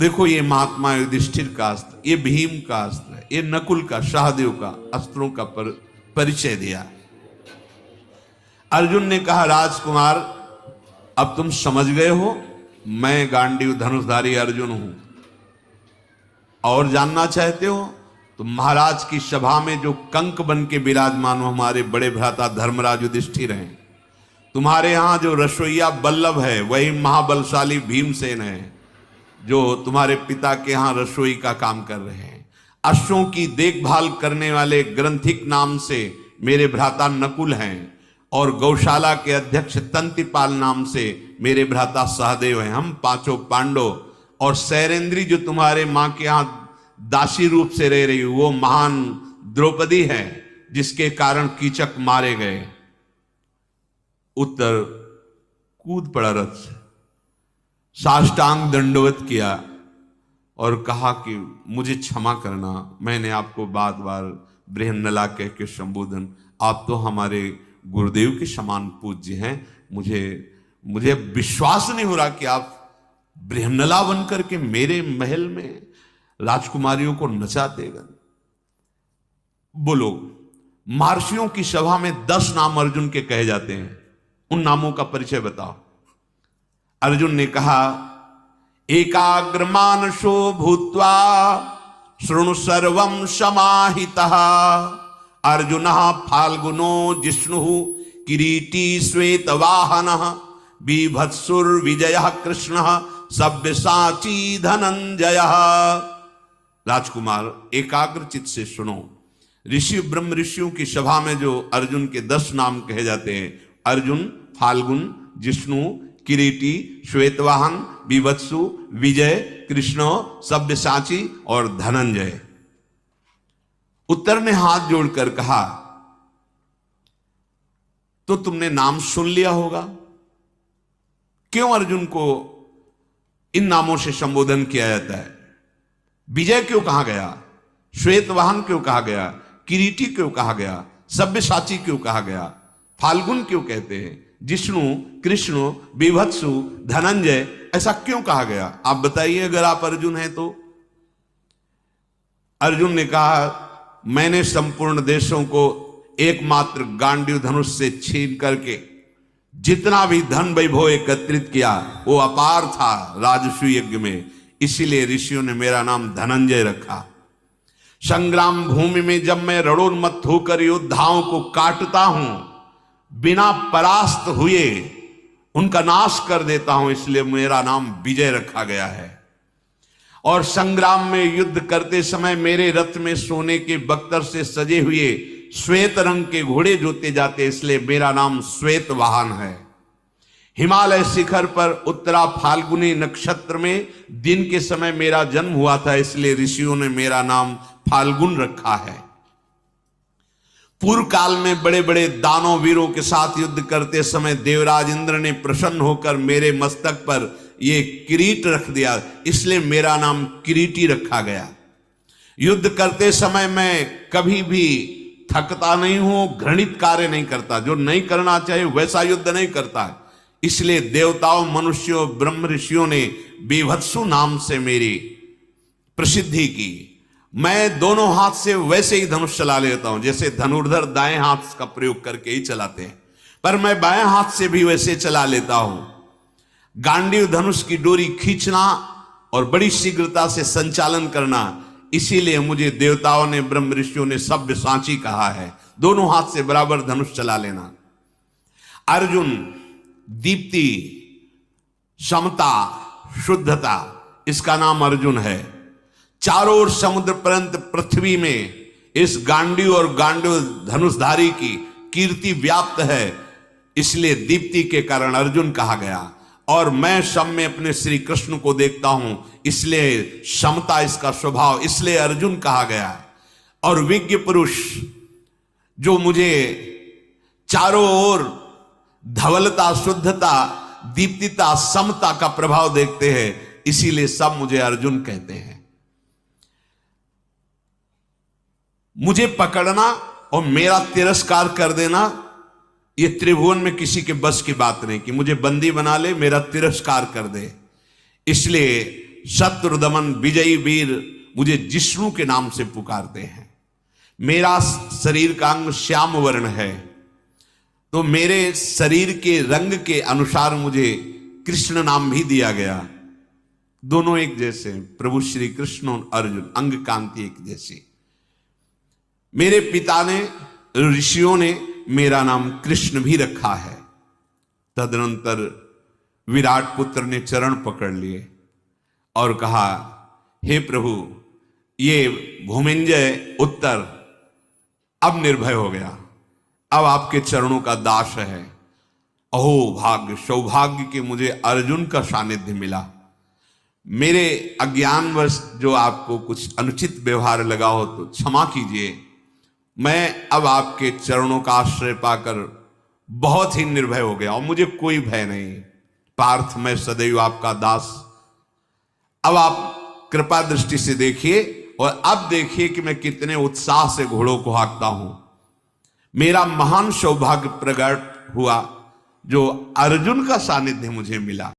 देखो ये महात्मा युधिष्ठिर का अस्त्र, ये भीम का अस्त्र है, ये नकुल का, सहदेव का अस्त्रों का परिचय दिया। अर्जुन ने कहा राजकुमार अब तुम समझ गए हो, मैं गांडीव धनुषधारी अर्जुन हूं, और जानना चाहते हो तो महाराज की सभा में जो कंक बन के विराजमान हो हमारे बड़े भ्राता धर्मराज युधिष्ठिर हैं। तुम्हारे यहां जो रसोईया बल्लभ है वही महाबलशाली भीमसेन है, जो तुम्हारे पिता के यहां रसोई का काम कर रहे हैं। अश्वों की देखभाल करने वाले ग्रंथिक नाम से मेरे भ्राता नकुल हैं, और गौशाला के अध्यक्ष तंतिपाल नाम से मेरे भ्राता सहदेव हैं। हम पांचों पांडव, और सैरेंद्री जो तुम्हारे मां के यहां दासी रूप से रह रही वो महान द्रौपदी है, जिसके कारण कीचक मारे गए। उत्तर कूद पड़ा रथ से, साष्टांग दंडवत किया और कहा कि मुझे क्षमा करना, मैंने आपको बार बार बृहन्नला कह के संबोधन, आप तो हमारे गुरुदेव के समान पूज्य हैं, मुझे विश्वास नहीं हो रहा कि आप बृहन्नला बनकर के मेरे महल में राजकुमारियों को नचा देगा। बोलो, महर्षियों की सभा में 10 नाम अर्जुन के कहे जाते हैं, उन नामों का परिचय बताओ। अर्जुन ने कहा एकाग्रमानसो भूत्वा शृणु सर्वं समाहितः अर्जुनः फाल्गुनो जिष्णुः किरीटी श्वेतवाहनः बीभत्सुर्विजयः कृष्णः सव्यसाची धनंजयः। राजकुमार एकाग्र चित्त से सुनो, ऋषि ब्रह्म ऋषियों की सभा में जो अर्जुन के 10 नाम कहे जाते हैं, अर्जुन, फाल्गुन, जिष्णु, किरीटी, श्वेतवाहन, बीभत्सु, विजय, कृष्ण, सव्यसाची और धनंजय। उत्तर ने हाथ जोड़कर कहा तो तुमने नाम सुन लिया होगा, क्यों अर्जुन को इन नामों से संबोधन किया जाता है? विजय क्यों कहा गया, श्वेतवाहन क्यों कहा गया, किरीटी क्यों कहा गया, सव्यसाची क्यों कहा गया, फाल्गुन क्यों कहते हैं, जिष्णु, कृष्ण, बीभत्सु, धनंजय ऐसा क्यों कहा गया? आप बताइए अगर आप अर्जुन हैं तो। अर्जुन ने कहा मैंने संपूर्ण देशों को एकमात्र गांडीव धनुष से छीन करके जितना भी धन वैभव एकत्रित किया वो अपार था राजसूय यज्ञ में, इसीलिए ऋषियों ने मेरा नाम धनंजय रखा। संग्राम भूमि में जब मैं रणोन्मत्त होकर योद्धाओं को काटता हूं, बिना परास्त हुए उनका नाश कर देता हूं, इसलिए मेरा नाम विजय रखा गया है। और संग्राम में युद्ध करते समय मेरे रथ में सोने के बख्तर से सजे हुए श्वेत रंग के घोड़े जोते जाते, इसलिए मेरा नाम श्वेत वाहन है। हिमालय शिखर पर उत्तरा फाल्गुनी नक्षत्र में दिन के समय मेरा जन्म हुआ था, इसलिए ऋषियों ने मेरा नाम फाल्गुन रखा है। पूर्व काल में बड़े बड़े दानव वीरों के साथ युद्ध करते समय देवराज इंद्र ने प्रसन्न होकर मेरे मस्तक पर ये किरीट रख दिया, इसलिए मेरा नाम किरीटी रखा गया। युद्ध करते समय मैं कभी भी थकता नहीं हूं, घृणित कार्य नहीं करता, जो नहीं करना चाहिए वैसा युद्ध नहीं करता, इसलिए देवताओं, मनुष्यों, ब्रह्म ऋषियों ने बीभत्सु नाम से मेरी प्रसिद्धि की। मैं दोनों हाथ से वैसे ही धनुष चला लेता हूं जैसे धनुर्धर दाएं हाथ का प्रयोग करके ही चलाते हैं, पर मैं बाएं हाथ से भी वैसे चला लेता हूं। गांडीव धनुष की डोरी खींचना और बड़ी शीघ्रता से संचालन करना, इसीलिए मुझे देवताओं ने, ब्रह्म ऋषियों ने सव्यसाची कहा है, दोनों हाथ से बराबर धनुष चला लेना। अर्जुन दीप्ति, समता, शुद्धता, इसका नाम अर्जुन है। चारों ओर समुद्र पर्यंत पृथ्वी में इस गांडीव और गांडीव धनुषधारी की कीर्ति व्याप्त है, इसलिए दीप्ति के कारण अर्जुन कहा गया। और मैं सब में अपने श्री कृष्ण को देखता हूं, इसलिए समता इसका स्वभाव, इसलिए अर्जुन कहा गया। और विज्ञ पुरुष जो मुझे चारों ओर धवलता, शुद्धता, दीप्तिता, समता का प्रभाव देखते हैं, इसीलिए सब मुझे अर्जुन कहते हैं। मुझे पकड़ना और मेरा तिरस्कार कर देना, ये त्रिभुवन में किसी के बस की बात नहीं कि मुझे बंदी बना ले, मेरा तिरस्कार कर दे। इसलिए शत्रुदमन विजयी वीर मुझे जिष्णु के नाम से पुकारते हैं। मेरा शरीर का अंग श्याम वर्ण है, तो मेरे शरीर के रंग के अनुसार मुझे कृष्ण नाम भी दिया गया। दोनों एक जैसे, प्रभु श्री कृष्ण और अर्जुन, अंग कांति एक जैसी। मेरे पिता ने, ऋषियों ने मेरा नाम कृष्ण भी रखा है। तदनंतर विराट पुत्र ने चरण पकड़ लिए और कहा, हे प्रभु, ये भूमिंजय उत्तर अब निर्भय हो गया, अब आपके चरणों का दास है। अहो भाग्य, सौभाग्य कि मुझे अर्जुन का सानिध्य मिला। मेरे अज्ञानवश जो आपको कुछ अनुचित व्यवहार लगा हो तो क्षमा कीजिए। मैं अब आपके चरणों का आश्रय पाकर बहुत ही निर्भय हो गया और मुझे कोई भय नहीं। पार्थ, मैं सदैव आपका दास। अब आप कृपा दृष्टि से देखिए और अब देखिए कि मैं कितने उत्साह से घोड़ों को हाँकता हूं। मेरा महान सौभाग्य प्रकट हुआ जो अर्जुन का सानिध्य मुझे मिला।